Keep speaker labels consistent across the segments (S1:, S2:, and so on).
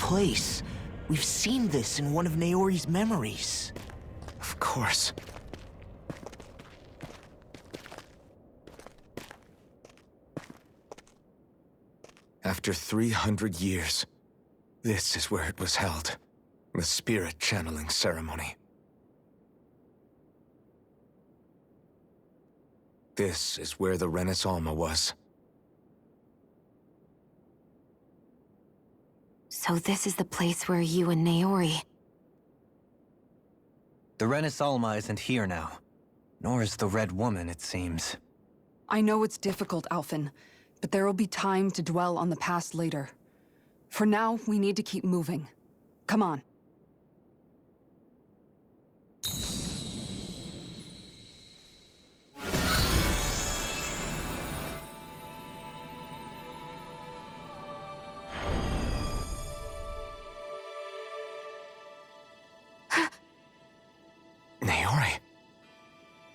S1: place. We've seen this in one of Naori's memories.
S2: Of course. After 300 years, this is where it was held. The spirit channeling ceremony. This is where the Renis Alma was.
S3: So this is the place where you and Naori...
S4: The Renis Alma isn't here now. Nor is the Red Woman, it seems.
S5: I know it's difficult, Alphen, but there will be time to dwell on the past later. For now, we need to keep moving. Come on.
S2: Naori?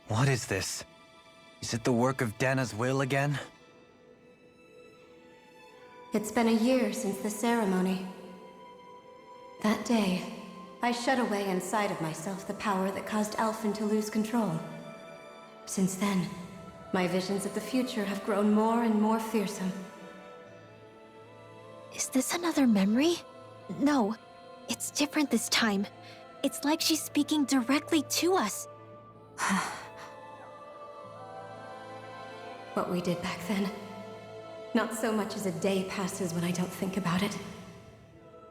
S4: What is this? Is it the work of Dana's will again?
S3: It's been a year since the ceremony. That day, I shut away inside of myself the power that caused Alphen to lose control. Since then, my visions of the future have grown more and more fearsome.
S6: Is this another memory? No, it's different this time. It's like she's speaking directly to us.
S3: What we did back then. Not so much as a day passes when I don't think about it.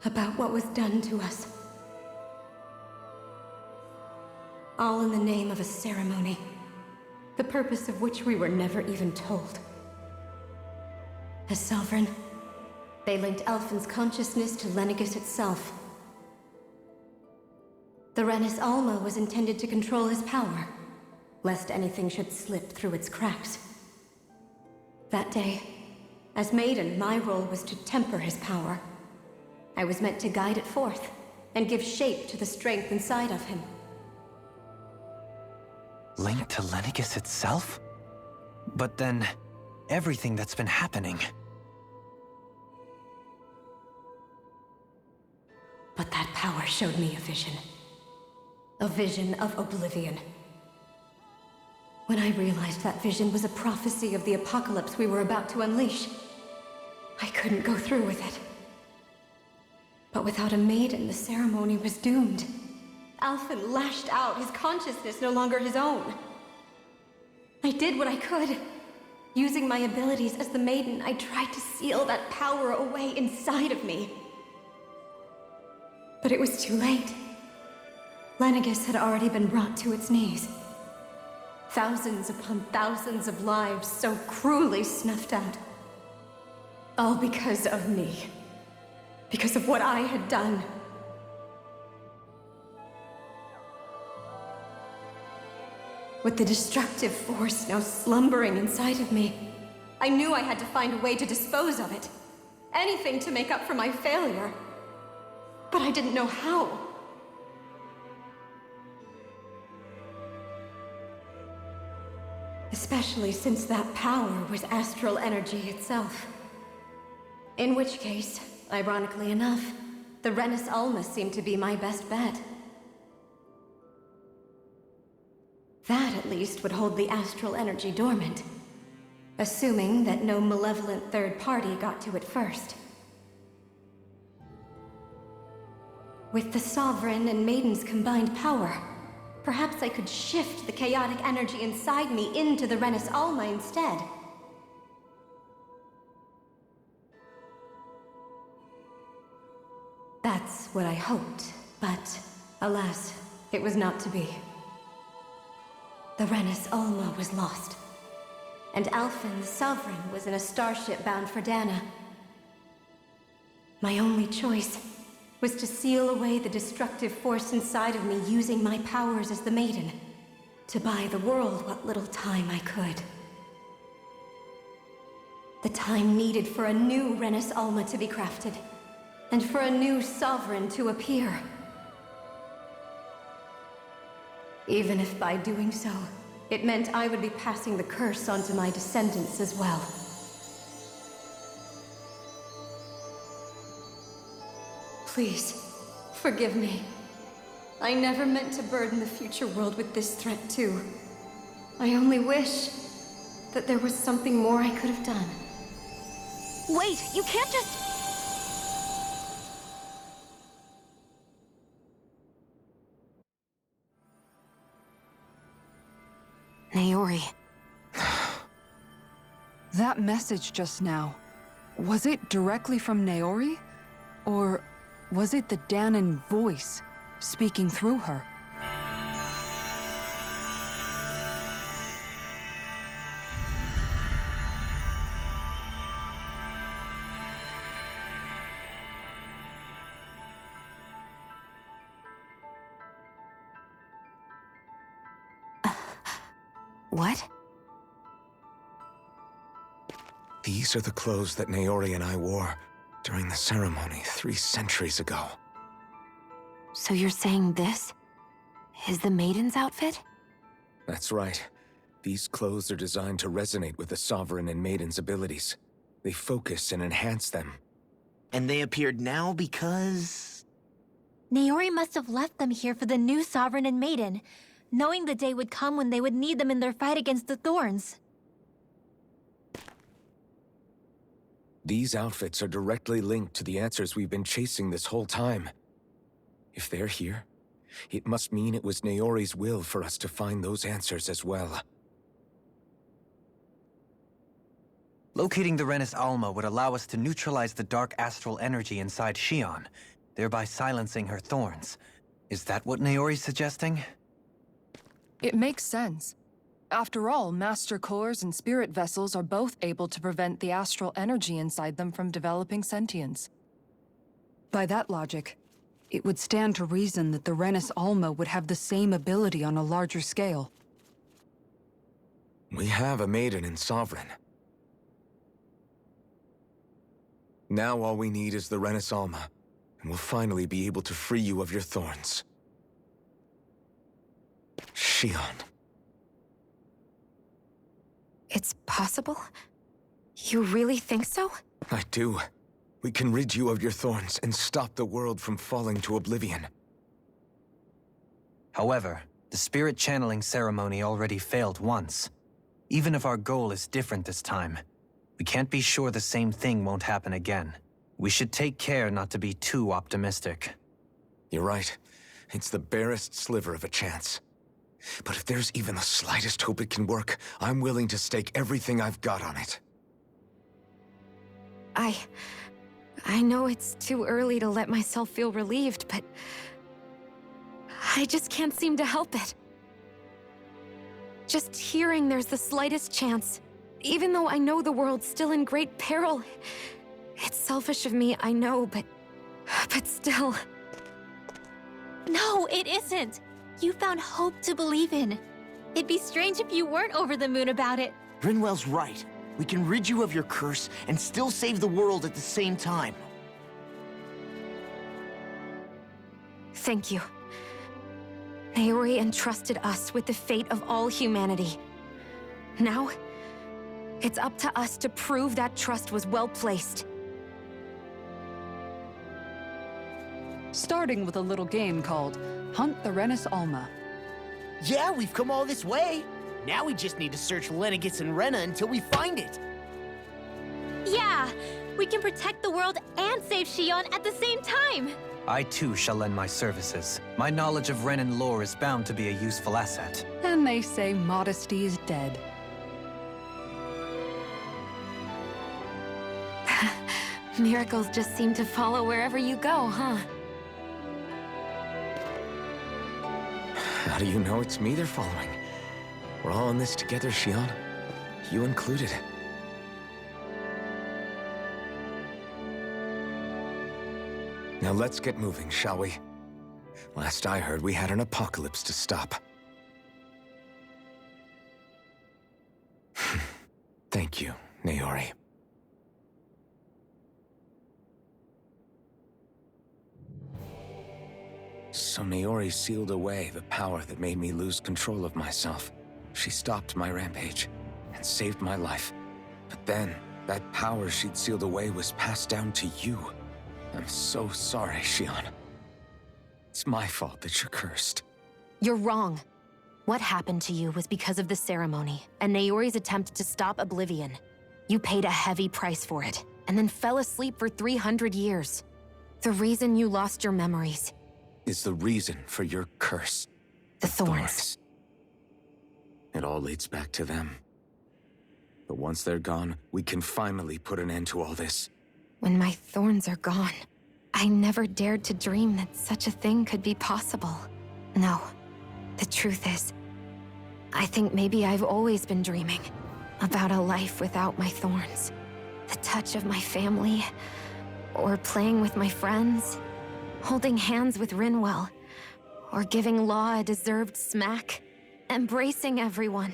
S3: About what was done to us. All in the name of a ceremony. The purpose of which we were never even told. As Sovereign, they linked Alphen's consciousness to Lenegis itself. The Renis Alma was intended to control his power, lest anything should slip through its cracks. That day, as Maiden, my role was to temper his power. I was meant to guide it forth, and give shape to the strength inside of him.
S4: Linked to Lenegis itself? But then, everything that's been happening...
S3: But that power showed me a vision. A vision of oblivion. When I realized that vision was a prophecy of the apocalypse we were about to unleash, I couldn't go through with it. But without a maiden, the ceremony was doomed. Alphen lashed out, his consciousness no longer his own. I did what I could. Using my abilities as the maiden, I tried to seal that power away inside of me. But it was too late. Lenegis had already been brought to its knees. Thousands upon thousands of lives so cruelly snuffed out. All because of me. Because of what I had done. With the destructive force now slumbering inside of me, I knew I had to find a way to dispose of it. Anything to make up for my failure. But I didn't know how. Especially since that power was astral energy itself. In which case, ironically enough, the Renis Alma seemed to be my best bet. That, at least, would hold the astral energy dormant. Assuming that no malevolent third party got to it first. With the Sovereign and Maiden's combined power, perhaps I could shift the chaotic energy inside me into the Renis Alma instead. That's what I hoped, but alas, it was not to be. The Renis Alma was lost, and Alphen, the Sovereign, was in a starship bound for Dana. My only choice was to seal away the destructive force inside of me using my powers as the Maiden, to buy the world what little time I could. The time needed for a new Renis Alma to be crafted, and for a new Sovereign to appear. Even if by doing so, it meant I would be passing the curse onto my descendants as well. Please, forgive me. I never meant to burden the future world with this threat, too. I only wish that there was something more I could have done.
S6: Wait, you can't just...
S3: Naori.
S5: That message just now, was it directly from Naori? Or was it the Danon voice speaking through her?
S3: What?
S2: These are the clothes that Naori and I wore during the ceremony 3 centuries ago.
S3: So you're saying this is the Maiden's outfit?
S2: That's right. These clothes are designed to resonate with the Sovereign and Maiden's abilities. They focus and enhance them.
S1: And they appeared now because...
S6: Naori must have left them here for the new Sovereign and Maiden, knowing the day would come when they would need them in their fight against the Thorns.
S2: These outfits are directly linked to the answers we've been chasing this whole time. If they're here, it must mean it was Naori's will for us to find those answers as well.
S4: Locating the Renis Alma would allow us to neutralize the dark astral energy inside Shion, thereby silencing her thorns. Is that what Naori's suggesting?
S5: It makes sense. After all, Master Cores and Spirit Vessels are both able to prevent the astral energy inside them from developing sentience. By that logic, it would stand to reason that the Renis Alma would have the same ability on a larger scale.
S2: We have a Maiden and Sovereign. Now all we need is the Renis Alma, and we'll finally be able to free you of your thorns. Shion.
S3: It's possible? You really think so?
S2: I do. We can rid you of your thorns and stop the world from falling to oblivion.
S4: However, the spirit channeling ceremony already failed once. Even if our goal is different this time, we can't be sure the same thing won't happen again. We should take care not to be too optimistic.
S2: You're right. It's the barest sliver of a chance. But if there's even the slightest hope it can work, I'm willing to stake everything I've got on it.
S3: I know it's too early to let myself feel relieved, but I just can't seem to help it. Just hearing there's the slightest chance, even though I know the world's still in great peril. It's selfish of me, I know, but still.
S6: No, it isn't! You found hope to believe in. It'd be strange if you weren't over the moon about it.
S1: Rinwell's right. We can rid you of your curse and still save the world at the same time.
S3: Thank you. Naori entrusted us with the fate of all humanity. Now, it's up to us to prove that trust was well placed.
S5: Starting with a little game called Hunt the Renis Alma.
S1: Yeah, we've come all this way. Now we just need to search Lenegis and Rena until we find it.
S6: Yeah! We can protect the world and save Shion at the same time!
S4: I too shall lend my services. My knowledge of Renan lore is bound to be a useful asset.
S5: And they say modesty is dead.
S3: Miracles just seem to follow wherever you go, huh?
S2: How do you know it's me they're following? We're all in this together, Shion. You included. Now let's get moving, shall we? Last I heard, we had an apocalypse to stop. Thank you, Naori. So Naori sealed away the power that made me lose control of myself. She stopped my rampage and saved my life. But then, that power she'd sealed away was passed down to you. I'm so sorry, Shion. It's my fault that you're cursed.
S7: You're wrong. What happened to you was because of the ceremony, and Naori's attempt to stop Oblivion. You paid a heavy price for it, and then fell asleep for 300 years. The reason you lost your memories
S2: Is the reason for your curse.
S7: the thorns.
S2: It all leads back to them. But once they're gone, we can finally put an end to all this.
S3: When my thorns are gone, I never dared to dream that such a thing could be possible. No, the truth is, I think maybe I've always been dreaming about a life without my thorns. The touch of my family, or playing with my friends, holding hands with Rinwell, or giving Law a deserved smack, embracing everyone.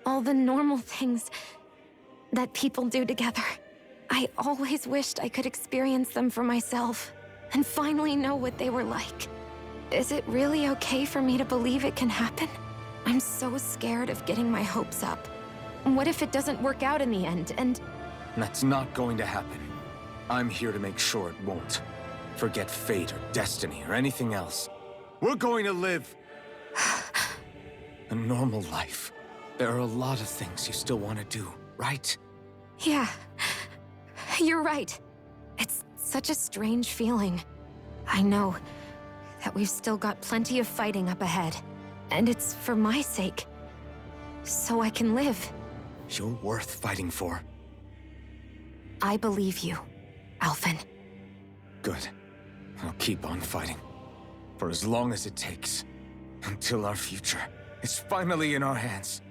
S3: All the normal things that people do together. I always wished I could experience them for myself, and finally know what they were like. Is it really okay for me to believe it can happen? I'm so scared of getting my hopes up. What if it doesn't work out in the end, and...
S2: That's not going to happen. I'm here to make sure it won't. Forget fate or destiny or anything else. We're going to live a normal life. There are a lot of things you still want to do, right?
S3: Yeah, you're right. It's such a strange feeling. I know that we've still got plenty of fighting up ahead, and it's for my sake, so I can live.
S2: You're worth fighting for.
S3: I believe you, Alphen.
S2: Good. I'll keep on fighting. For as long as it takes. Until our future is finally in our hands.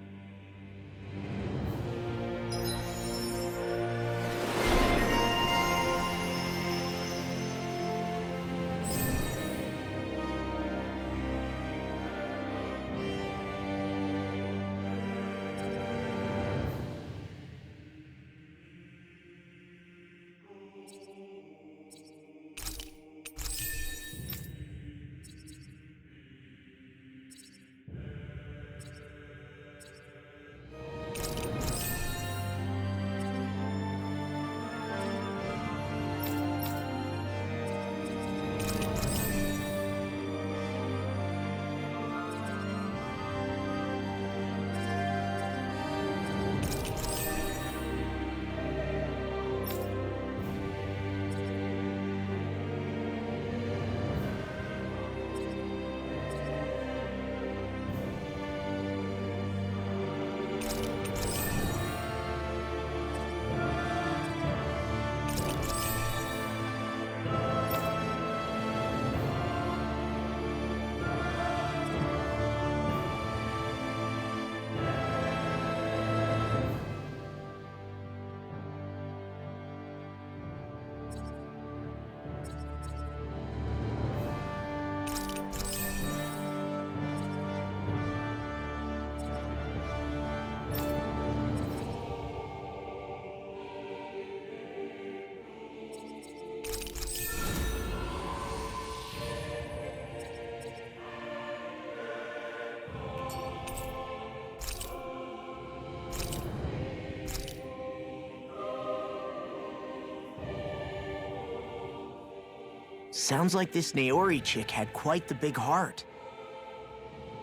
S1: Sounds like this Naori chick had quite the big heart.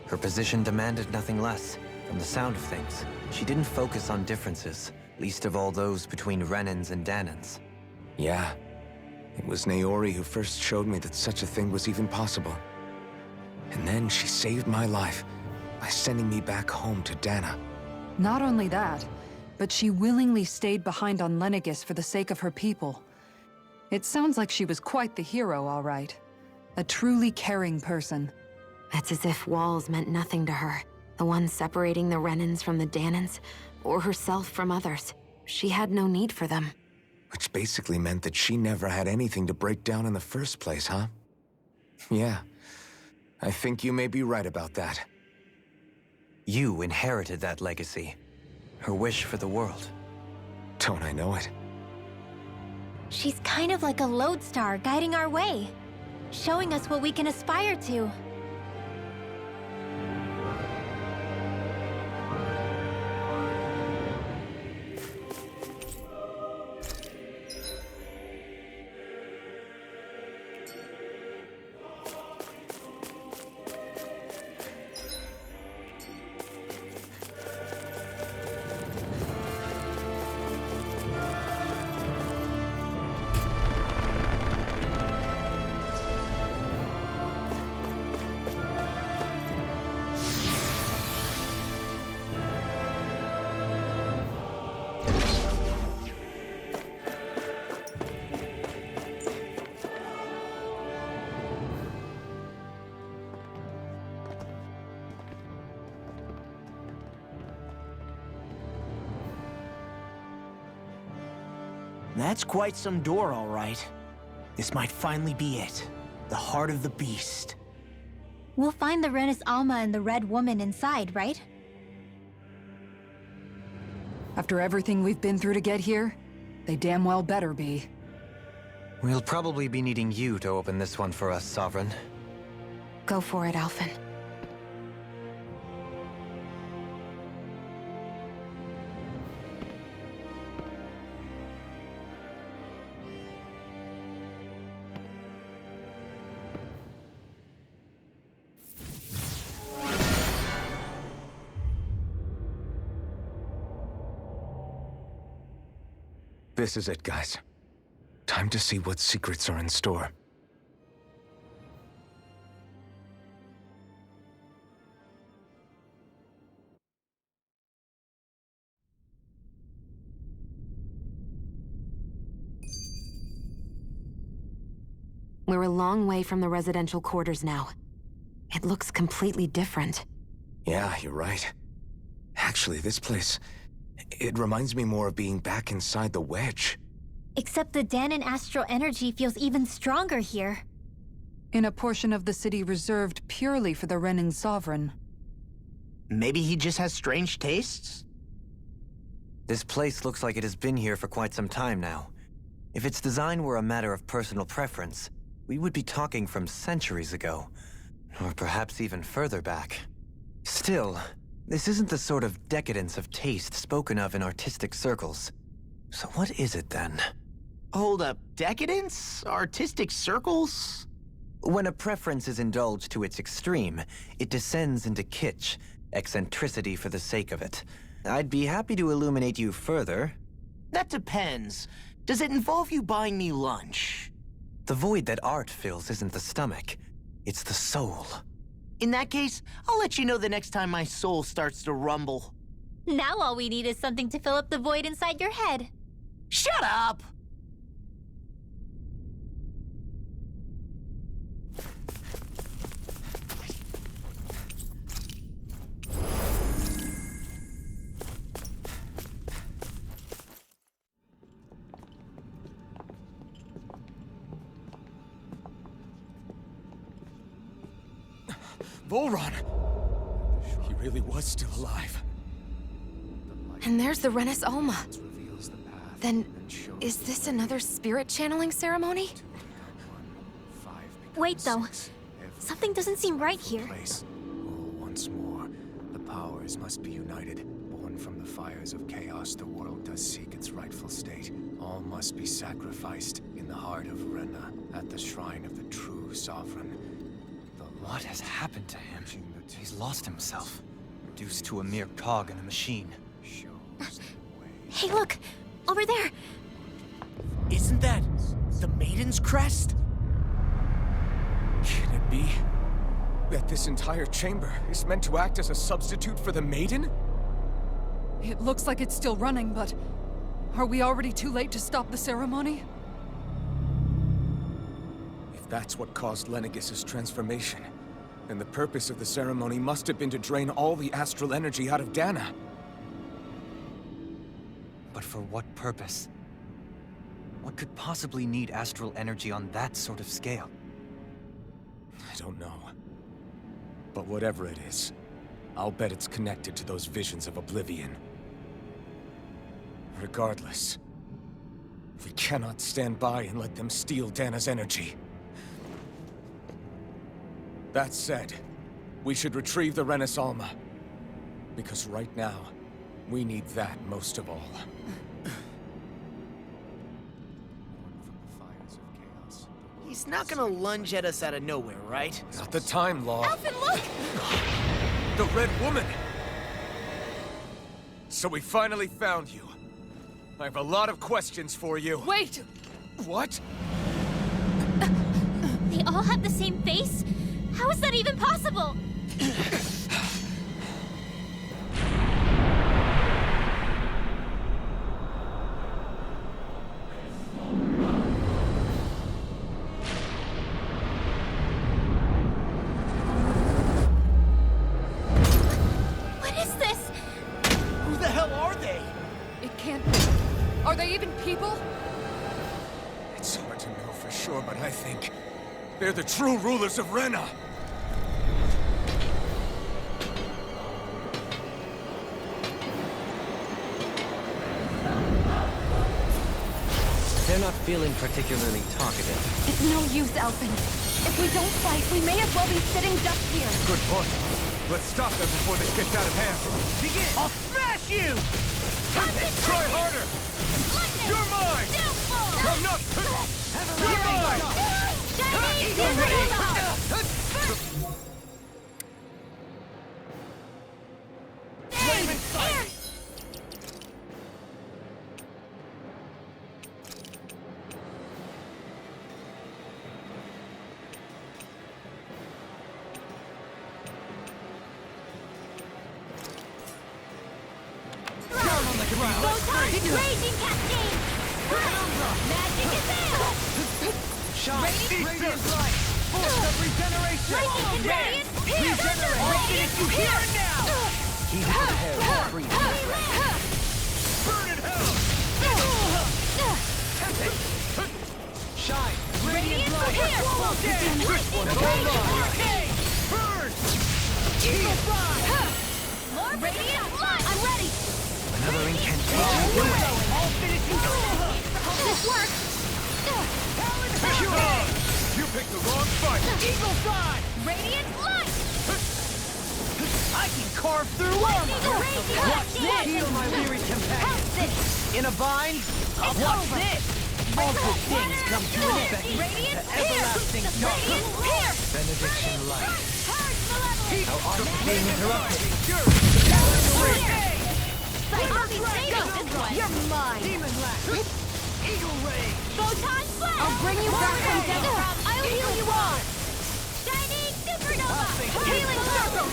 S4: Her position demanded nothing less. From the sound of things, she didn't focus on differences, least of all those between Renans and Danans.
S2: Yeah. It was Naori who first showed me that such a thing was even possible. And then she saved my life by sending me back home to Dana.
S5: Not only that, but she willingly stayed behind on Lenegis for the sake of her people. It sounds like she was quite the hero, all right. A truly caring person.
S3: It's as if walls meant nothing to her. The ones separating the Renans from the Danans, or herself from others. She had no need for them.
S2: Which basically meant that she never had anything to break down in the first place, huh? Yeah. I think you may be right about that.
S4: You inherited that legacy. Her wish for the world.
S2: Don't I know it?
S6: She's kind of like a lodestar guiding our way, showing us what we can aspire to.
S1: That's quite some door, all right. This might finally be it. The heart of the beast.
S6: We'll find the Renis Alma and the Red Woman inside, right?
S5: After everything we've been through to get here, they damn well better be.
S4: We'll probably be needing you to open this one for us, Sovereign.
S7: Go for it, Alphen.
S2: This is it, guys. Time to see what secrets are in store.
S7: We're a long way from the residential quarters now. It looks completely different.
S2: Yeah, you're right. Actually, this place... it reminds me more of being back inside the Wedge.
S6: Except the Danon astral energy feels even stronger here.
S5: In a portion of the city reserved purely for the Renin Sovereign.
S1: Maybe he just has strange tastes?
S4: This place looks like it has been here for quite some time now. If its design were a matter of personal preference, we would be talking from centuries ago. Or perhaps even further back. Still, this isn't the sort of decadence of taste spoken of in artistic circles. So what is it then?
S1: Hold up, decadence? Artistic circles?
S4: When a preference is indulged to its extreme, it descends into kitsch, eccentricity for the sake of it. I'd be happy to illuminate you further.
S1: That depends. Does it involve you buying me lunch?
S4: The void that art fills isn't the stomach, it's the soul.
S1: In that case, I'll let you know the next time my soul starts to rumble.
S6: Now all we need is something to fill up the void inside your head.
S1: Shut up!
S2: Volron! He really was still alive.
S7: And there's the Renis Alma. Then, is this another spirit channeling ceremony?
S6: Wait, though. Something doesn't seem right here.
S8: Once more, the powers must be united. Born from the fires of chaos, the world does seek its rightful state. All must be sacrificed in the heart of Rena, at the shrine of the true sovereign.
S4: What has happened to him? He's lost himself, reduced to a mere cog in a machine.
S6: Hey, look! Over there!
S1: Isn't that the Maiden's crest?
S2: Can it be that this entire chamber is meant to act as a substitute for the Maiden?
S5: It looks like it's still running, but... are we already too late to stop the ceremony?
S2: If that's what caused Lenegis' transformation, then the purpose of the ceremony must have been to drain all the astral energy out of Dana.
S4: But for what purpose? What could possibly need astral energy on that sort of scale?
S2: I don't know. But whatever it is, I'll bet it's connected to those visions of oblivion. Regardless, we cannot stand by and let them steal Dana's energy. That said, we should retrieve the Renis Alma. Because right now, we need that most of all.
S1: He's not gonna lunge at us out of nowhere, right?
S2: Not the time, Law.
S6: Alphen, look!
S2: The Red Woman! So we finally found you. I have a lot of questions for you.
S5: Wait!
S2: What?
S6: They all have the same face? How is that even possible? What is this?
S1: Who the hell are they?
S5: It can't be. Are they even people?
S2: for sure, but I think they're the true rulers of Rena.
S4: They're not feeling particularly talkative.
S3: It's no use, Elfin. If we don't fight, we may as well be sitting ducks here.
S8: Good point. Let's stop them before this gets out of hand.
S1: Begin! I'll smash you!
S8: Try harder! You're mine! I'm not... You're mine!
S6: It's raging cascade! Magic is there!
S1: Shine! Radiant light! Force of regeneration!
S6: Lightning radiant!
S1: Regenerate! I'll finish you here and now!
S4: Keep your hair free.
S8: Burn in hell!
S1: Shine!
S6: Radiant
S1: light!
S6: here!
S1: Okay! Burn! Eagle fly!
S6: More radiant light! I'm ready!
S4: Another incantation.
S1: I'll finish you!
S6: Hope this works!
S8: You picked the wrong fight!
S1: Eagle fly!
S6: Radiant light!
S1: I can carve through armor! Watch this!
S6: Heal
S1: my weary companion! In a bind? Watch this! All good things come to an end.
S6: Radiant
S1: The everlasting dark.
S4: Benediction light.
S1: How often being interrupted?
S6: You're mine!
S1: Demon lash! Eagle ray!
S6: Photon flash!
S3: I'll bring you back from death.
S6: I'll heal you all! Shining supernova! Healing circle!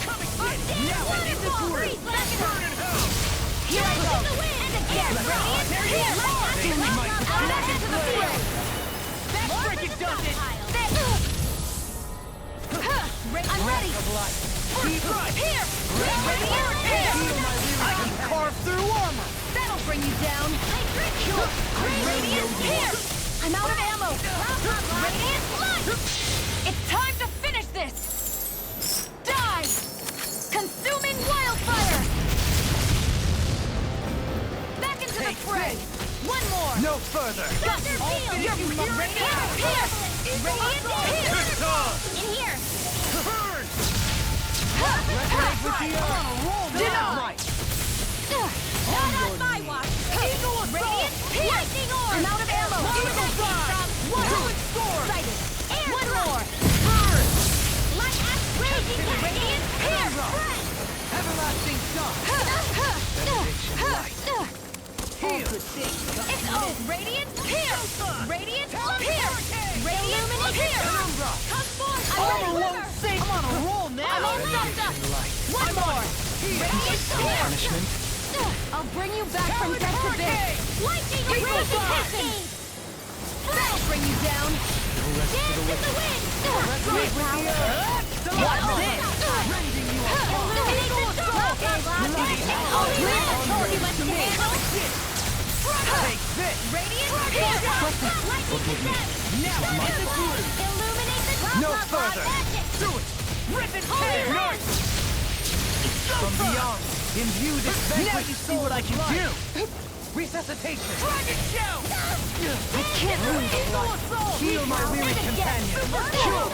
S1: Now I need this word! Burn in hell!
S6: Here I go! And again! Radiant! Here! I'll back into the field!
S1: Backbreaking does it!
S6: I'm ready!
S1: Keep right!
S6: Here! Radiant! Here!
S1: I can carve through armor!
S6: That'll bring you down! Radiant! Here! I'm out of ammo! Radiant light!
S3: It's time to finish this! Die! Consuming wildfire!
S6: Back into the fray! One more!
S1: No further!
S6: Thunder field!
S1: You're
S6: Here! Here! Radiant! Here! In here!
S1: Burn! Resonate with the earth! On a roll now!
S6: Not on my watch!
S1: Eagle assault!
S6: Radiant! Lightning orb!
S3: I'm out of ammo!
S1: Eagle fly! Ruin sword!
S6: Sighted! Air
S3: One
S6: thrust!
S3: more!
S1: Burn!
S6: Light axe raging! Radiant! Here! Friend!
S1: Everlasting dark! Heal!
S6: It's O! Radiant! Here! Radiant! Here! Radiant! Here! Come forth! I'm ready!
S1: I'm on a roll now!
S6: I'm all knocked up! One more! Radiant! Here!
S4: Punishment.
S3: I'll bring you back from death to this!
S6: Lightning! Raging cascade!
S3: That'll bring you down!
S6: Dance in the wind!
S1: Resonate with the earth! Watch this! Rending you apart!
S6: Illuminate the dark! Oh, you must handle!
S1: Take this!
S6: Radiant! Here! Lightning descent!
S1: Now get the glue!
S6: Illuminate the dark!
S1: No further! Do it! Rip and tear!
S6: Holy
S1: From beyond, imbue this vanquish. Now you see what I can do! Resuscitation! Dragon shout!
S3: I can't lose!
S1: Eagle assault! Heal my weary companion! Sure!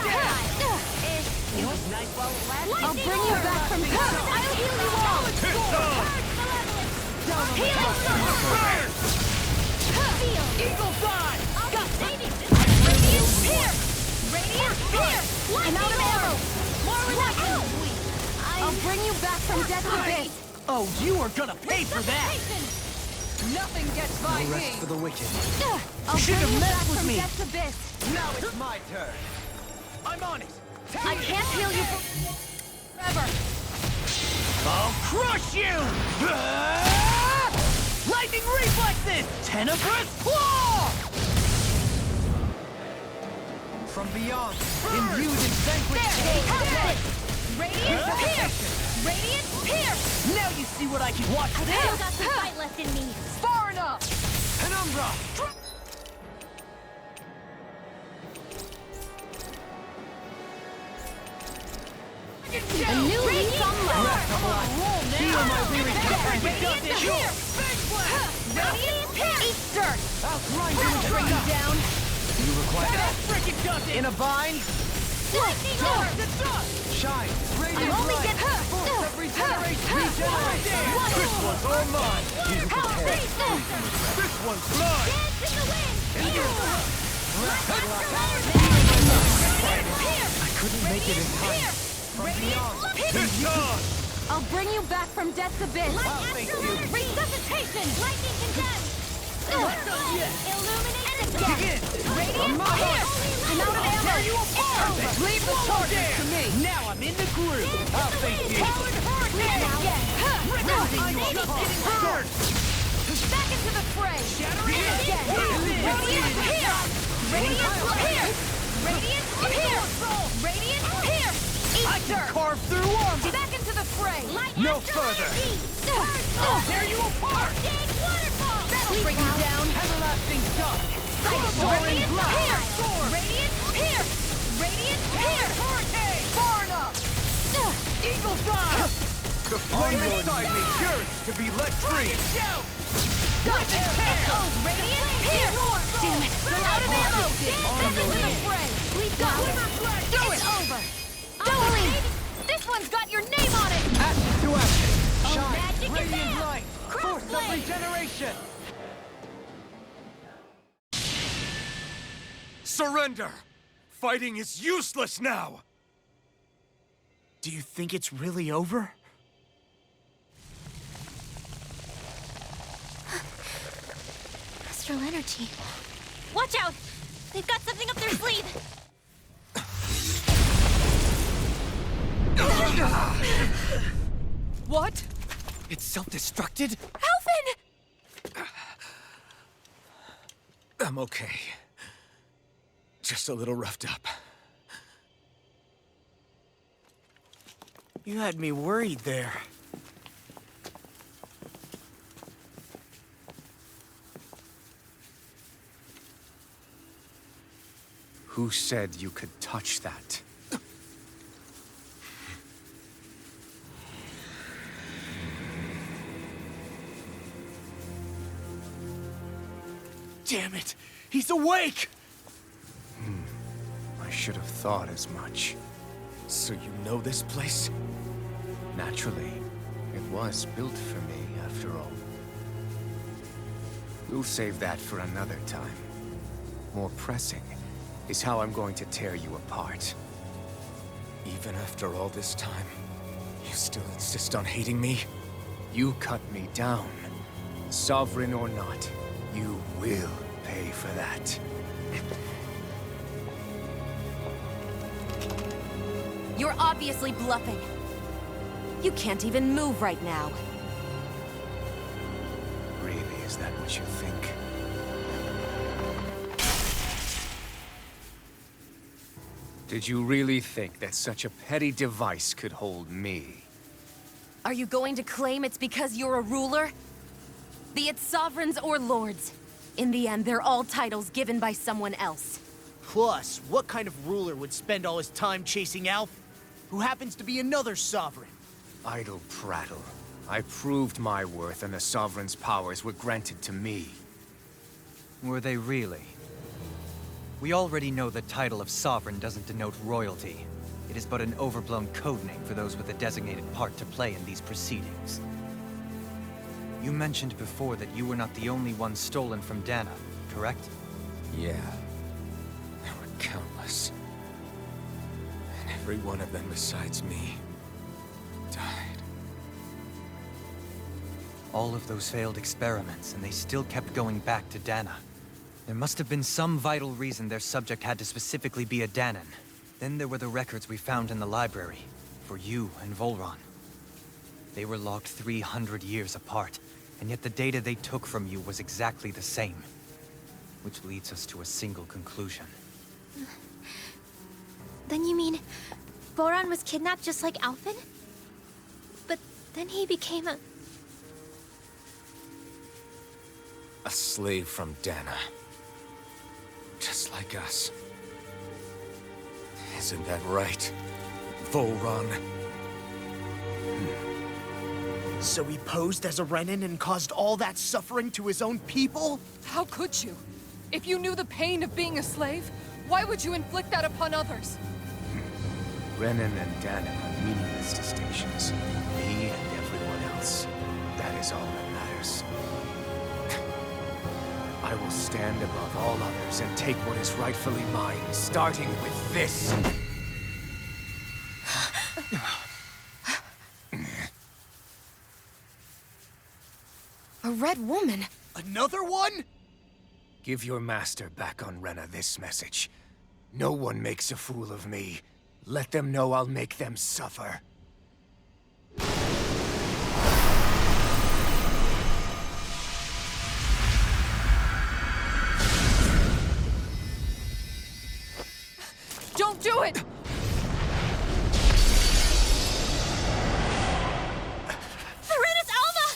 S1: It was nice while it lasted.
S3: I'll bring you back from death!
S6: I'll heal you all! Healing
S1: Burn!
S6: field!
S1: Eagle fly!
S6: Got saving system! Radiant here! Radiant here!
S3: I'm out of ammo!
S6: More lightning!
S3: I'll bring you back from death to this!
S1: Oh, you are gonna pay for that!
S5: Nothing gets by
S4: No
S5: me.
S4: rest for the wicked.
S3: I'll
S1: Should've
S3: bring you
S1: messed
S3: back
S1: with
S3: from
S1: me.
S3: death to this!
S1: Now it's my turn! I'm on it!
S3: I can't heal you forever!
S1: I'll crush you! Ah! Lightning reflexes! Tenebrous claw! From beyond, imbued in vanquish.
S6: Radiant here! Radiant here!
S1: Now you see what I can watch with
S6: Still
S1: him!
S6: got some fight left in me!
S1: Far enough! Penumbra!
S6: A new lease on life.
S1: Feel my lyrics
S6: Radiant here! Radiant here! Eat dirt!
S1: I'll grind you into
S6: Bring you down!
S1: You require that freaking dust in a vine?
S6: Lightning orb!
S1: Shine!
S6: I
S1: Radiant
S6: only
S1: light!
S6: get hurt!
S1: Force of regeneration! Regenerate! This one's all mine! This one's mine!
S6: Dance in the wind!
S2: I couldn't make it in time.
S1: This on!
S6: I'll bring you back from death's abyss!
S1: I'll thank you.
S6: Resuscitation! Lightning condemned! Illuminate and
S1: Dig in!
S6: Radiant here! I'm out of ammo!
S1: Tear you apart!
S6: It's over!
S1: Leave the target to me! Now I'm in the groove! I'll thank you! I'm just getting started!
S6: Back into the fray!
S1: Shattering
S6: Again! Radiant here! Radiant here! Radiant here! Radiant here!
S1: I
S6: Eat
S1: can
S6: dirt!
S1: carve through armor!
S6: Back into the fray!
S1: No further! I'll tear you apart!
S6: That'll bring you down!
S1: Everlasting dust!
S6: Radiant here! Radiant here! Radiant here!
S1: Hurricane!
S6: Far enough!
S1: Eagle fire! The flame inside me yearns to be let free!
S6: Radiant here! Damn it! We're out of ammo! Back into the fray! We've got it! It's over! Don't leave! This one's got your name on it!
S1: Ashes to ashes! Shine!
S6: magic is
S1: Radiant
S6: out!
S1: light! Force of
S6: Crossblade!
S1: regeneration!
S2: Surrender! Fighting is useless now!
S9: Do you think it's really over?
S6: Astral energy. Watch out! They've got something up their sleeve!
S5: What?
S9: It's self-destructed?
S6: Alphen!
S2: I'm okay. Just a little roughed up.
S9: You had me worried there.
S8: Who said you could touch that?
S9: Damn it! He's awake!
S8: I should have thought as much.
S2: So you know this place?
S8: Naturally, it was built for me, after all. We'll save that for another time. More pressing is how I'm going to tear you apart.
S2: Even after all this time, you still insist on hating me?
S8: You cut me down. Sovereign or not, you will pay for that.
S7: You're obviously bluffing. You can't even move right now.
S8: Really, is that what you think? Did you really think that such a petty device could hold me?
S7: Are you going to claim it's because you're a ruler? Be it sovereigns or lords. In the end, they're all titles given by someone else.
S9: Plus, what kind of ruler would spend all his time chasing Alf, who happens to be another sovereign?
S8: Idle prattle. I proved my worth and the Sovereign's powers were granted to me.
S4: Were they really? We already know the title of Sovereign doesn't denote royalty. It is but an overblown codename for those with a designated part to play in these proceedings. You mentioned before that you were not the only one stolen from Dana, correct?
S2: Yeah. There were countless. And every one of them besides me died.
S4: All of those failed experiments, and they still kept going back to Dana. There must have been some vital reason their subject had to specifically be a Danan. Then there were the records we found in the library, for you and Volron. They were logged 300 years apart, and yet the data they took from you was exactly the same. Which leads us to a single conclusion.
S6: Then you mean... Boron was kidnapped just like Alphen? But then he became a...
S2: A slave from Dana. Just like us. Isn't that right, Volron?
S9: So he posed as a Renan and caused all that suffering to his own people?
S5: How could you? If you knew the pain of being a slave, why would you inflict that upon others?
S8: Renan and Danon are meaningless distinctions. Me and everyone else. That is all that matters. I will stand above all others and take what is rightfully mine, starting with this.
S7: A red woman?
S9: Another one?
S8: Give your master back on Rena this message. No one makes a fool of me. Let them know I'll make them suffer.
S5: Don't do it!
S6: Serenus Alma!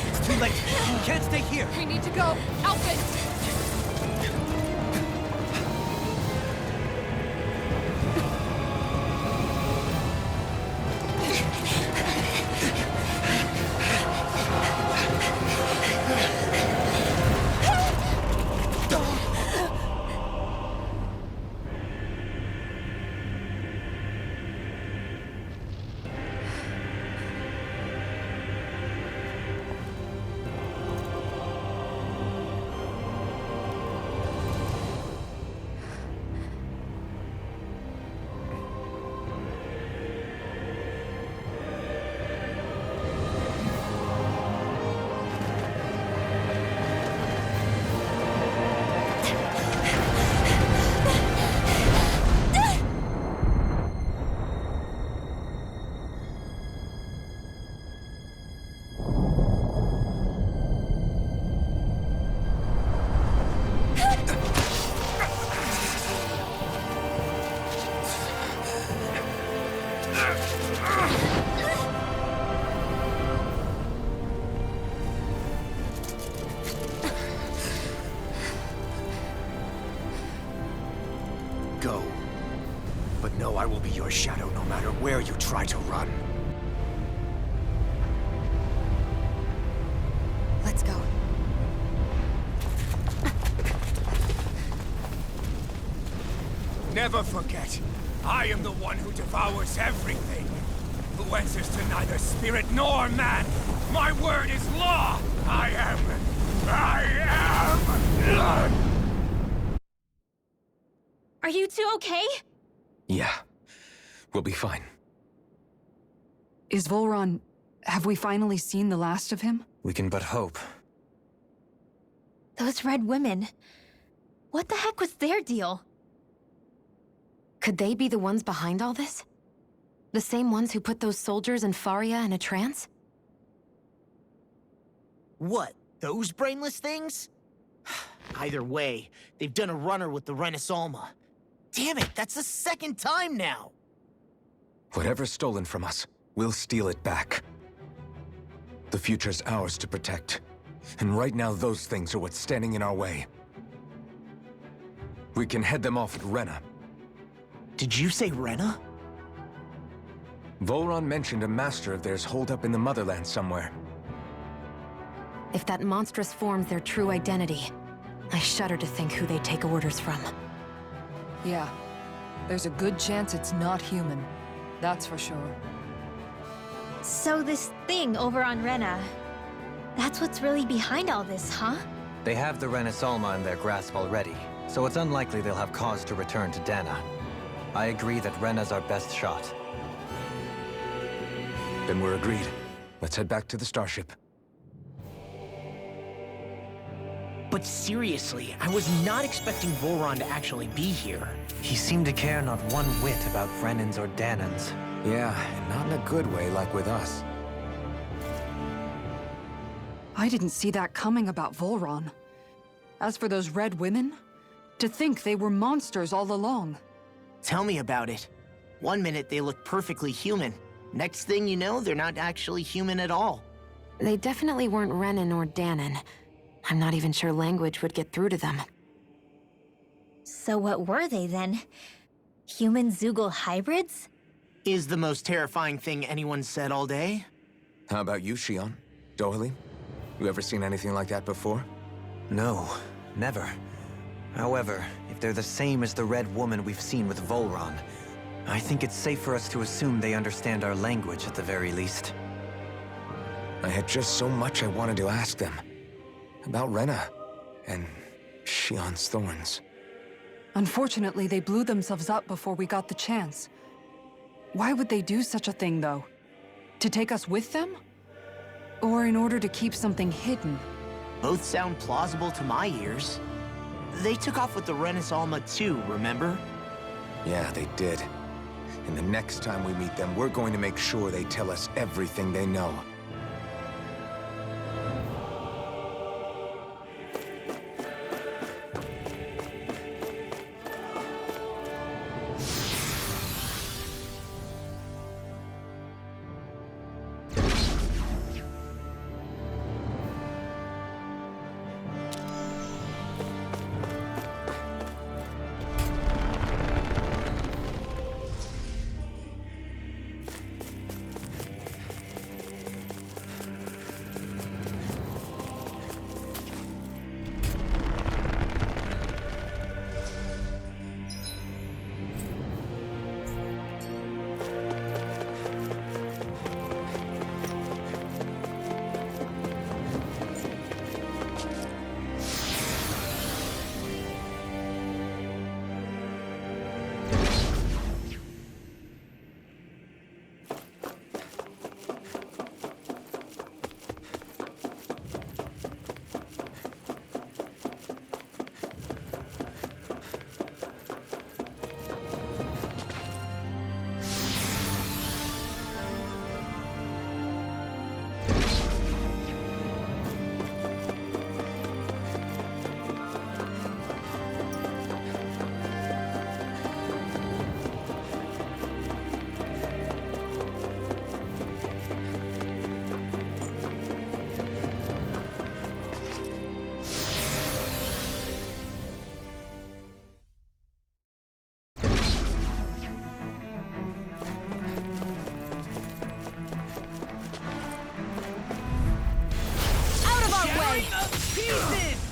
S1: It's too late. You can't stay here.
S5: We need to go. Alfred!
S8: Go. But know I will be your shadow no matter where you try to run.
S7: Let's go.
S8: Never forget, I am the one who devours everything. Who answers to neither spirit nor man. My word is law. I am.
S6: Are you two okay?
S2: Yeah. We'll be fine.
S5: Is Volron... have we finally seen the last of him?
S4: We can but hope.
S6: Those red women. What the heck was their deal?
S7: Could they be the ones behind all this? The same ones who put those soldiers in Faria in a trance?
S9: What, those brainless things? Either way, they've done a runner with the Renis Alma. Damn it, that's the second time now!
S2: Whatever's stolen from us, we'll steal it back. The future's ours to protect. And right now, those things are what's standing in our way. We can head them off at Rena.
S9: Did you say Rena?
S2: Volron mentioned a master of theirs holed up in the motherland somewhere.
S7: If that monstrous form's their true identity, I shudder to think who they take orders from.
S5: Yeah. There's a good chance it's not human. That's for sure.
S6: So this thing over on Rena, that's what's really behind all this, huh?
S4: They have the Renis Alma in their grasp already, so it's unlikely they'll have cause to return to Dana. I agree that Rena's our best shot.
S2: Then we're agreed. Let's head back to the starship.
S9: But seriously, I was not expecting Volron to actually be here.
S4: He seemed to care not one whit about Renans or Danans.
S2: Yeah, and not in a good way like with us.
S5: I didn't see that coming about Volron. As for those red women, to think they were monsters all along.
S9: Tell me about it. One minute they look perfectly human. Next thing you know, they're not actually human at all.
S7: They definitely weren't Renan or Danon. I'm not even sure language would get through to them.
S6: So what were they then? Human Zoogle hybrids?
S9: Is the most terrifying thing anyone said all day?
S2: How about you, Shion? Dohalim? You ever seen anything like that before?
S4: No, never. However, if they're the same as the Red Woman we've seen with Volron, I think it's safe for us to assume they understand our language at the very least.
S2: I had just so much I wanted to ask them. About Rena, and Shion's thorns.
S5: Unfortunately, they blew themselves up before we got the chance. Why would they do such a thing, though? To take us with them? Or in order to keep something hidden?
S9: Both sound plausible to my ears. They took off with the Renis Alma too, remember?
S2: Yeah, they did. And the next time we meet them, we're going to make sure they tell us everything they know.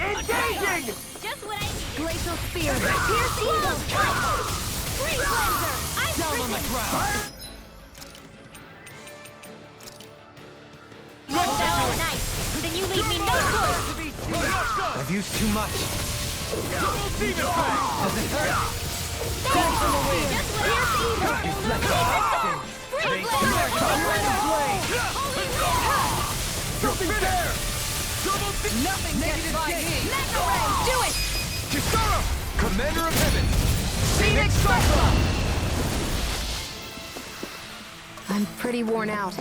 S6: Engaging! Just what I need. Glacial Spear. Pierce Evil. Free Cleanser. I'm
S1: Down on the ground.
S6: Oh, nice. Then you leave me no choice.
S4: I've used too much.
S1: Does it hurt?
S6: Just what I need. Free Cleanser.
S1: Something there! Nothing gets by me!
S6: Mega Ray. Do it.
S2: Kisara! Commander of Heaven!
S6: Phoenix Cyclone.
S7: I'm pretty worn out.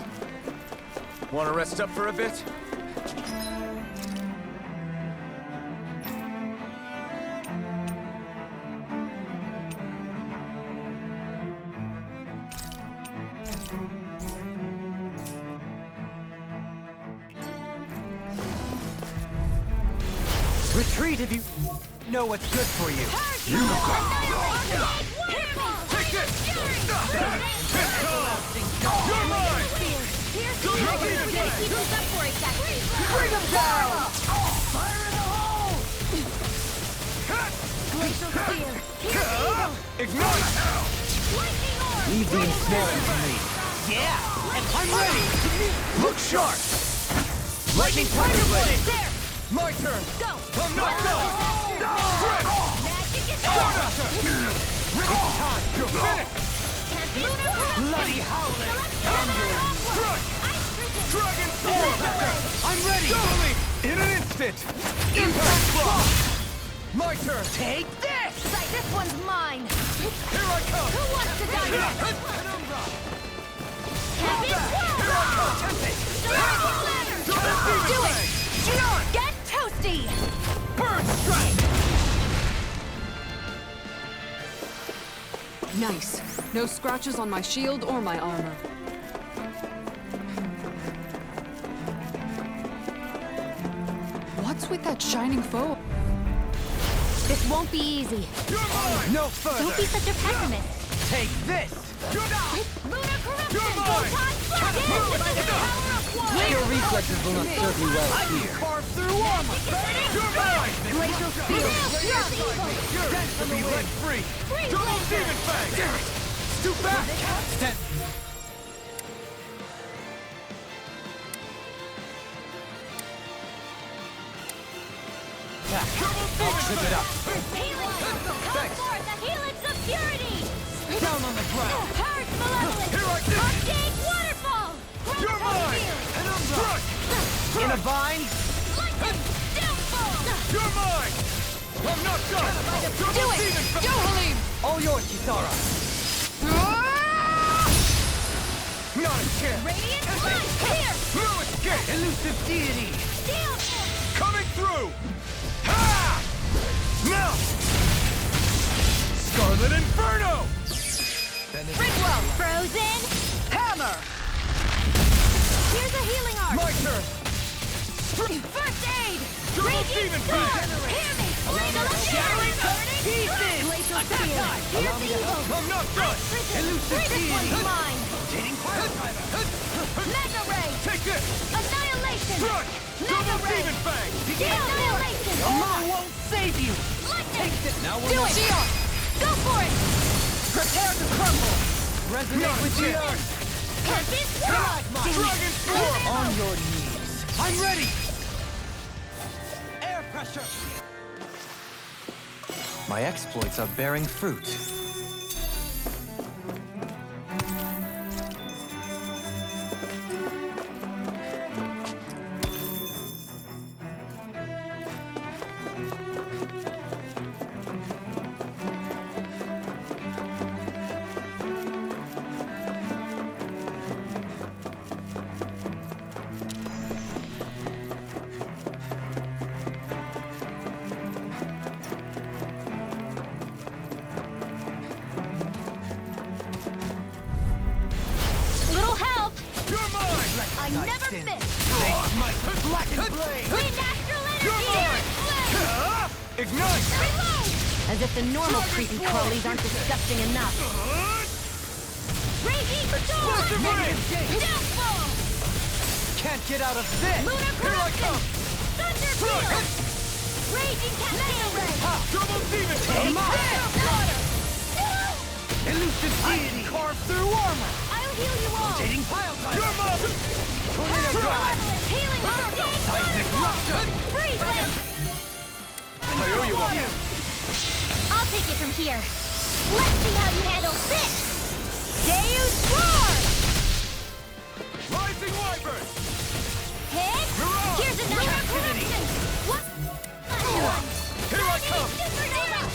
S2: Want to rest up for a bit?
S4: Retreat if you know what's good for you.
S1: Take this! You're mine!
S6: Bring him down!
S1: Fire in the hole!
S6: Glacial Spear. Pierce Evil.
S2: Ignite!
S6: Lightning Orb.
S4: Leave the ensnaring to me.
S9: Yeah, and I'm ready!
S2: Look sharp!
S4: Lightning Tiger Blade!
S6: There.
S1: My turn!
S6: Go.
S1: I'm not done!
S6: Magic is over.
S1: You're finished!
S6: Bloody howling!
S1: Dragon Sword!
S4: I'm ready!
S2: In an instant!
S1: Impact Block! My turn!
S9: Take this!
S6: Sight, this one's mine!
S1: Here I come!
S6: Who wants to die next?
S1: Penumbra!
S6: Tempest Sword! Do it! Shion, get toasty!
S1: Burn Strike!
S5: Nice. No scratches on my shield or my armor. What's with that shining foe?
S7: This This won't be easy.
S1: You're mine! No further!
S7: Don't be such a pessimist.
S1: Take this!
S6: Lunar corruption!
S1: You're mine!
S6: Your
S1: reflexes will not serve you well here. Carve through armor! You're mine!
S6: Glacial field!
S1: You're dead to be let free! Double demon fang! Stoop back! Step! I'll trip it up.
S6: Come forth, the helix of purity!
S1: Down on the ground!
S6: Purge malevolence!
S1: Here I come!
S6: Arcade waterfall!
S1: You're mine! And I'm struck! In a vine?
S6: Lightning! Downfall!
S1: You're mine! I'm not done!
S5: Do it! Go, Halim!
S1: All yours, Kisara! Not a chance!
S6: Radiant light! Here!
S1: No escape! Elusive deity!
S6: Steel!
S1: Coming through! Ha! Now! Scarlet Inferno!
S5: Ridwell!
S6: Frozen!
S5: Hammer!
S6: Here's a healing arc!
S1: My turn!
S6: First aid!
S1: Double
S6: Radiant
S1: demon
S6: sword!
S1: fang!
S6: Hear me! Blade of shattering burning!
S1: Pieces!
S6: Glacial spear!
S1: Allow me to help! I'm not done! Elusive
S6: This
S1: deity!
S6: one's mine!
S1: Rotating fire driver!
S6: Mega ray!
S1: Take this!
S6: Annihilation!
S1: Struck!
S6: Mega
S1: Double
S6: ray!
S1: demon fang!
S6: Annihilation!
S1: Mine won't save you!
S6: Lightning!
S1: Now we're
S5: Do
S1: not-
S5: it! Geon!
S6: Go for it!
S1: Prepare to crumble! Resonate with the earth!
S6: Tempest sword!
S1: Dragon Storm! On your knees! I'm ready! Air pressure!
S4: My exploits are bearing fruit.
S6: Little help!
S1: You're mine!
S6: I never miss!
S1: My blackened blade!
S6: Wind astral
S1: You're
S6: energy!
S1: mine! Ignite!
S6: Reload!
S7: As if the normal creepy crawlies aren't disgusting enough.
S6: Raging storm!
S1: Explosive rain!
S6: Downfall!
S1: Can't get out of this!
S6: Lunar
S1: Here I
S6: corruption!
S1: come!
S6: Thunder field! Raging cascade ray!
S1: Double demon fang!
S6: Water!
S1: Elusive deity! Carve through armor!
S6: I'll heal you all!
S1: Rotating pile driver! You're mine! Tornado drive!
S6: Healing arcade
S1: Seismic
S6: waterfall!
S1: rupture!
S6: Freeze ray!
S1: I owe you one!
S6: I'll take it from here. Let's see how you handle this! Deus Roar!
S1: Rising wyvern!
S6: Hit!
S1: Hurrah!
S6: Here's another
S1: Captivity!
S6: corruption! What?
S1: Here I come!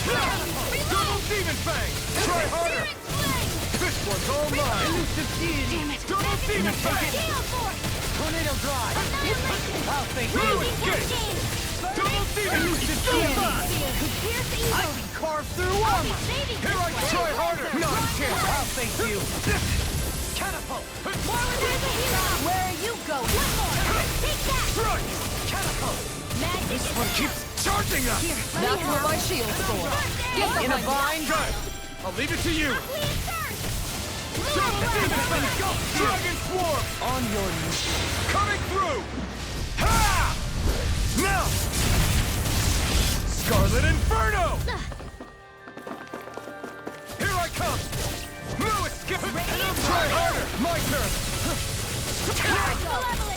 S1: Double demon fang! Try harder! This one's all mine! Elusive deity! Double demon fang! Tornado drive! I'll think you escape! Double demon! Elusive deity! I can carve through armor! Here I go! Try harder! Not a chance! I'll thank you! Catapult!
S6: Where are you going? One more! Take that!
S1: Strike! Catapult! This one keeps charging us!
S5: That's where my shield's for. Get
S1: In a
S5: behind me.
S1: vine? Good! I'll leave it to you! Dragon Swarm! On your knees. Coming through! Ha! Now! Scarlet Inferno! Here I come! No escape! Try harder! My turn!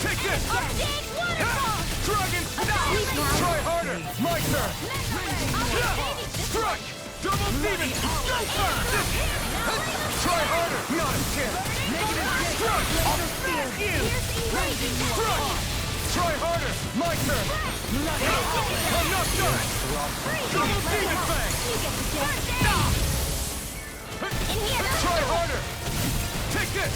S1: Take this! Dragon Snout! Try harder! My turn! Strike! Double demon! Try harder! Not a chance! Strike! I'll smack you! Strike! Try harder! My turn! I'm not done! Double demon fang! Try harder! Take this!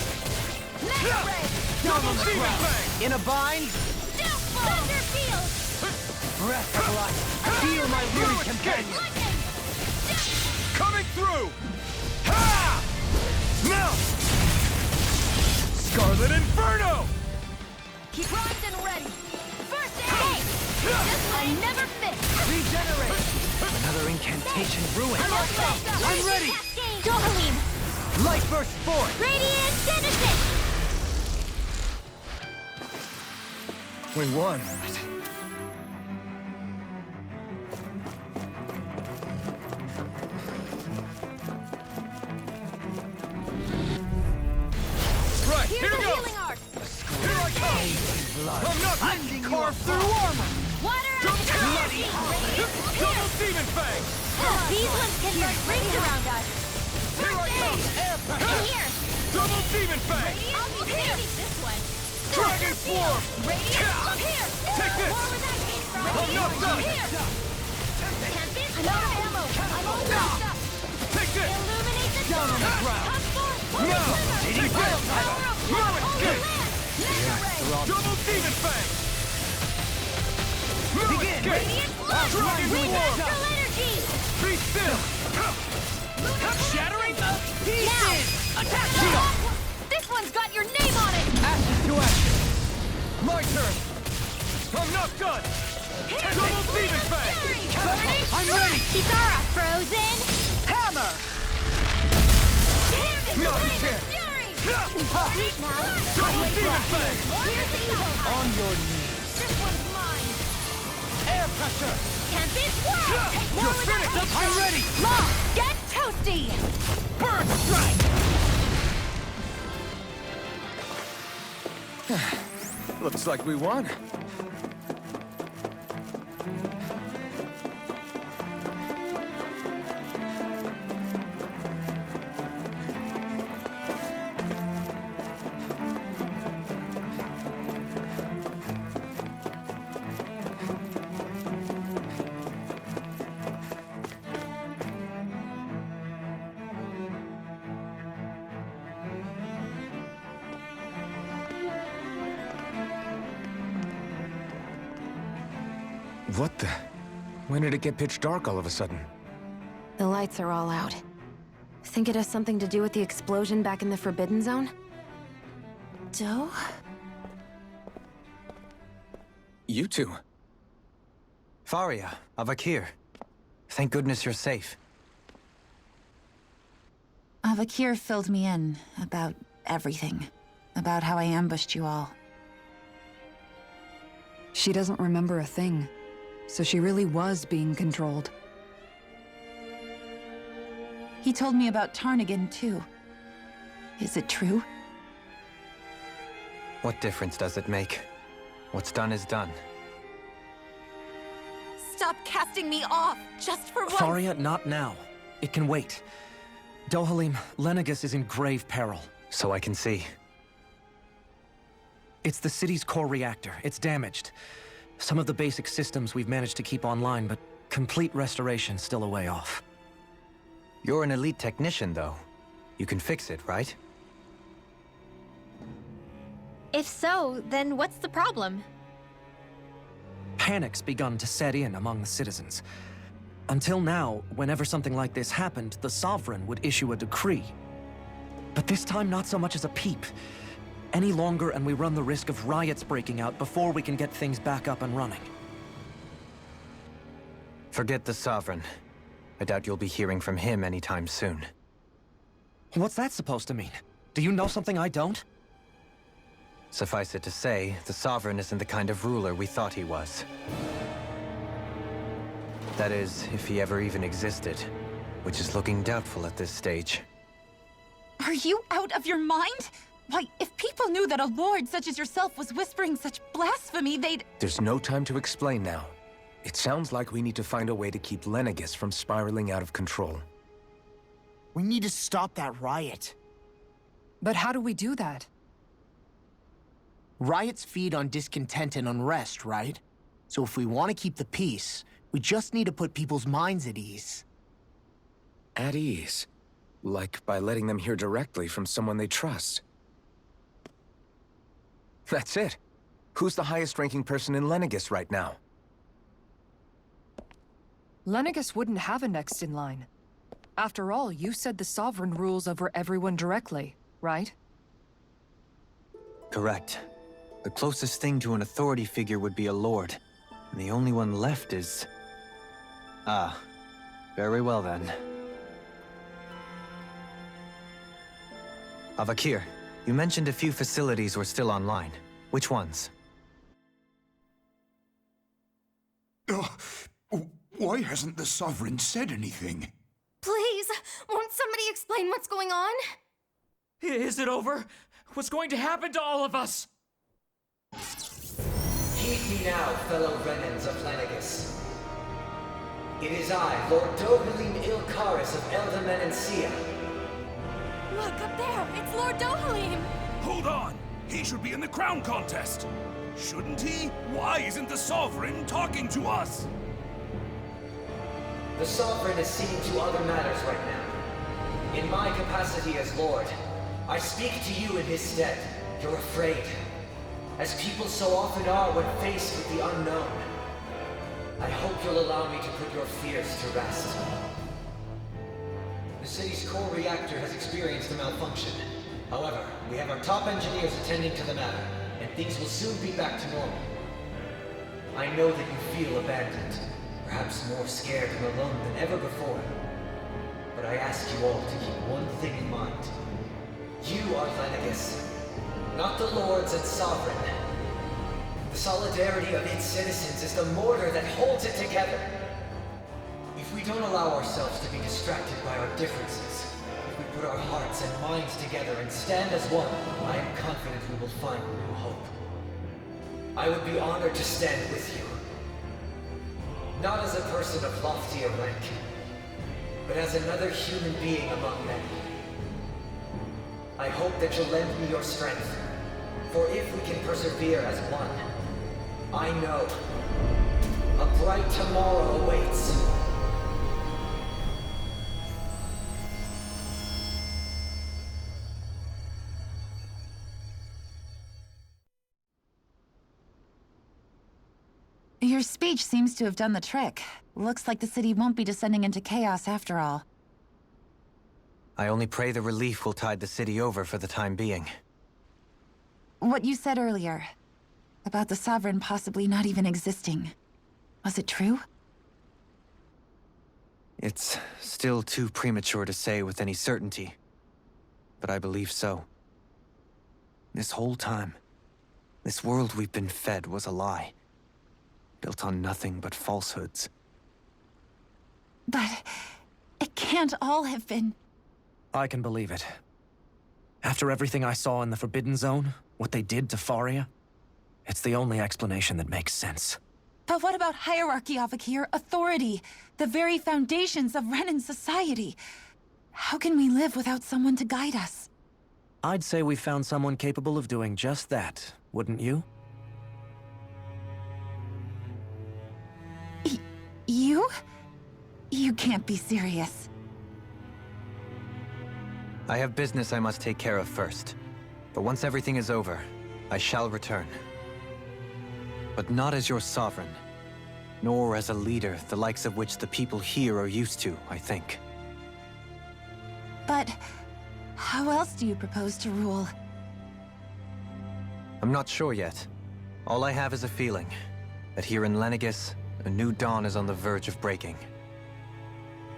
S1: Double demon fang! In a bind?
S6: Thunder field!
S1: Breath of life! Feel my weary companion! Coming through! Ha! Now! Scarlet Inferno!
S6: Keep primed and ready! First aid! This I never miss!
S1: Regenerate!
S4: Another incantation ruined.
S6: I'm ready! Dohalim!
S4: Light burst forth!
S6: Radiant Genesis!
S2: We won.
S1: Right,
S6: Here's
S1: here
S6: the
S1: goes!
S6: healing arc!
S1: Here I come! I'm not
S4: Carved through armor!
S6: Water
S1: Double
S6: energy!
S1: Double Demon Fang!
S6: These ones can burn rings around us!
S1: Here I come!
S6: In here!
S1: Double Demon Fang!
S6: I'll be baby this one!
S1: Dragon Swarm!
S6: Radiant, up here!
S1: Take this!
S6: More where that came from!
S1: I'm not done!
S6: Here! I'm out of ammo! I'm all used up!
S1: Take this!
S6: Illuminate the
S1: Down on the
S6: sky!
S1: ground.
S6: Come forth!
S1: No!
S6: Take
S1: Take
S6: this!
S1: this!
S6: Power of
S1: No
S6: love!
S1: escape!
S6: Mega ray!
S1: Double Demon Fang! No escape!
S6: Radiant blood!
S1: Dragon
S6: Wing
S1: Swarm!
S6: astral energy!
S1: Be still!
S6: Shattering the pieces! Attack! This one's got your name on it!
S1: Ashes to ashes! My turn! I'm not done! Double Demon Fang! I'm ready!
S6: Kitara, frozen!
S1: Hammer! Not a chance!
S6: Eat now!
S1: Double Demon Fang!
S6: Here's the evil!
S1: On your knees!
S6: This one's mine!
S1: Air pressure!
S6: Can't this world! Take more
S1: You're
S6: with that
S1: finished! I'm ready!
S6: Law, get toasty!
S1: Bird strike!
S2: Looks like we won. What the? When did it get pitch dark all of a sudden?
S7: The lights are all out. Think it has something to do with the explosion back in the Forbidden Zone? Doe?
S2: You two.
S4: Faria, Avakir. Thank goodness you're safe.
S10: Avakir filled me in about everything. About how I ambushed you all.
S5: She doesn't remember a thing, so she really was being controlled.
S10: He told me about Tarnigan, too. Is it true?
S4: What difference does it make? What's done is done.
S7: Stop casting me off, just for once!
S11: Faria, not now. It can wait. Dohalim, Lenegus is in grave peril.
S4: So I can see.
S11: It's the city's core reactor. It's damaged. Some of the basic systems we've managed to keep online, but complete restoration's still a way off.
S4: You're an elite technician, though. You can fix it, right?
S6: If so, then what's the problem?
S11: Panic's begun to set in among the citizens. Until now, whenever something like this happened, the Sovereign would issue a decree. But this time, not so much as a peep. Any longer, and we run the risk of riots breaking out before we can get things back up and running.
S4: Forget the Sovereign. I doubt you'll be hearing from him anytime soon.
S11: What's that supposed to mean? Do you know something I don't?
S4: Suffice it to say, the Sovereign isn't the kind of ruler we thought he was. That is, if he ever even existed, which is looking doubtful at this stage.
S10: Are you out of your mind? Why, if people knew that a lord such as yourself was whispering such blasphemy, they'd...
S2: There's no time to explain now. It sounds like we need to find a way to keep Lenegus from spiraling out of control.
S9: We need to stop that riot.
S5: But how do we do that?
S9: Riots feed on discontent and unrest, right? So if we want to keep the peace, we just need to put people's minds at ease.
S2: At ease? Like by letting them hear directly from someone they trust. That's it. Who's the highest-ranking person in Lenegus right now?
S5: Lenegus wouldn't have a next in line. After all, you said the Sovereign rules over everyone directly, right?
S4: Correct. The closest thing to an authority figure would be a lord. And the only one left is... Very well, then. Avakir, you mentioned a few facilities were still online. Which ones?
S12: Why hasn't the Sovereign said anything?
S3: Please, won't somebody explain what's going on?
S1: Is it over? What's going to happen to all of us?
S13: Heed me now, fellow Renans of Lenegus. It is I, Lord Dohalim Ilkaris of Elda Menancia.
S6: Look, up there! It's Lord Dohalim!
S12: Hold on! He should be in the crown contest! Shouldn't he? Why isn't the Sovereign talking to us?
S13: The Sovereign is seeing to other matters right now. In my capacity as Lord, I speak to you in his stead. You're afraid, as people so often are when faced with the unknown. I hope you'll allow me to put your fears to rest. The city's core reactor has experienced a malfunction. However, we have our top engineers attending to the matter, and things will soon be back to normal. I know that you feel abandoned, perhaps more scared and alone than ever before. But I ask you all to keep one thing in mind. You are Lenegus, not the Lords and Sovereign. The solidarity of its citizens is the mortar that holds it together. If we don't allow ourselves to be distracted by our differences, if we put our hearts and minds together and stand as one, I am confident we will find new hope. I would be honored to stand with you. Not as a person of loftier rank, but as another human being among many. I hope that you'll lend me your strength, for if we can persevere as one, I know a bright tomorrow awaits.
S10: Your speech seems to have done the trick. Looks like the city won't be descending into chaos after all.
S4: I only pray the relief will tide the city over for the time being.
S10: What you said earlier, about the Sovereign possibly not even existing, was it true?
S4: It's still too premature to say with any certainty, but I believe so. This whole time, this world we've been fed was a lie, built on nothing but falsehoods.
S10: But it can't all have been...
S11: I can believe it. After everything I saw in the Forbidden Zone, what they did to Faria, it's the only explanation that makes sense.
S10: But what about hierarchy, Avakir? Authority? The very foundations of Renan society? How can we live without someone to guide us?
S11: I'd say we found someone capable of doing just that, wouldn't you?
S10: You? You can't be serious.
S4: I have business I must take care of first. But once everything is over, I shall return. But not as your sovereign, nor as a leader the likes of which the people here are used to, I think.
S10: But how else do you propose to rule?
S4: I'm not sure yet. All I have is a feeling that here in Lenegus, a new dawn is on the verge of breaking.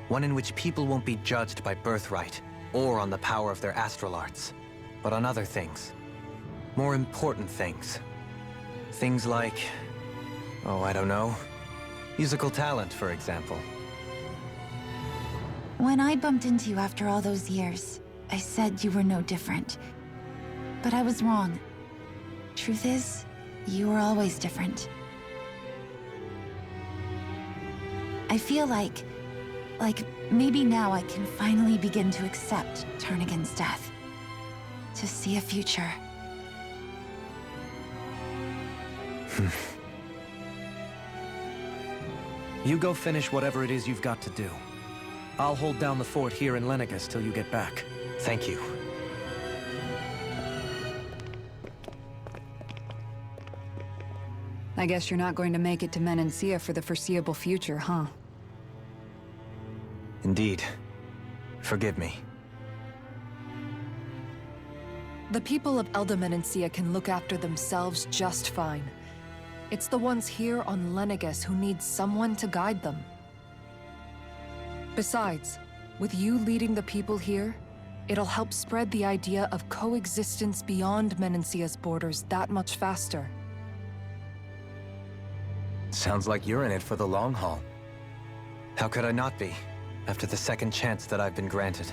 S4: One in which people won't be judged by birthright or on the power of their astral arts, but on other things. More important things. Things like, oh, I don't know, musical talent, for example.
S10: When I bumped into you after all those years, I said you were no different. But I was wrong. Truth is, you were always different. I feel like maybe now I can finally begin to accept Turnagain's death. To see a future.
S11: You go finish whatever it is you've got to do. I'll hold down the fort here in Lenegus till you get back.
S4: Thank you.
S5: I guess you're not going to make it to Menancia for the foreseeable future, huh?
S4: Indeed. Forgive me.
S5: The people of Elda Menancia can look after themselves just fine. It's the ones here on Lenegus who need someone to guide them. Besides, with you leading the people here, it'll help spread the idea of coexistence beyond Menancia's borders that much faster.
S2: Sounds like you're in it for the long haul.
S4: How could I not be, after the second chance that I've been granted?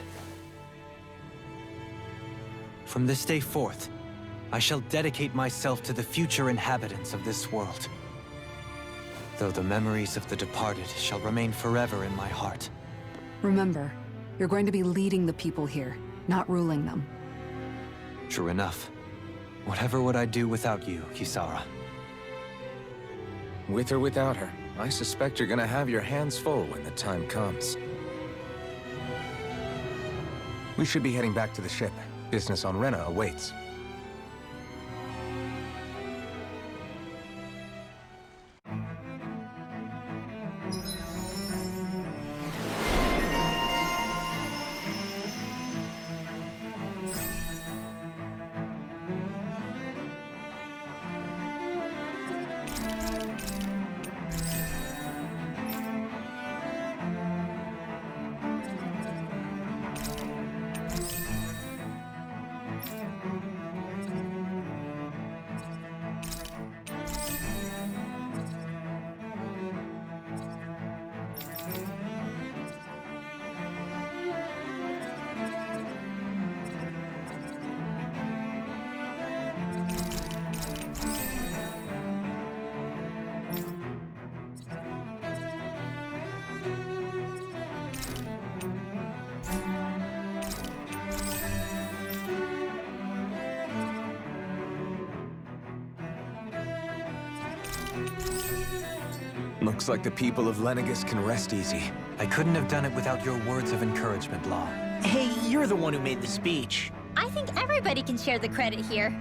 S4: From this day forth, I shall dedicate myself to the future inhabitants of this world. Though the memories of the departed shall remain forever in my heart.
S14: Remember, you're going to be leading the people here, not ruling them.
S4: True enough. Whatever would I do without you, Kisara?
S2: With or without her, I suspect you're gonna have your hands full when the time comes. We should be heading back to the ship. Business on Rena awaits. Looks like the people of Lenegus can rest easy.
S4: I couldn't have done it without your words of encouragement, Law.
S9: Hey, you're the one who made the speech.
S6: I think everybody can share the credit here.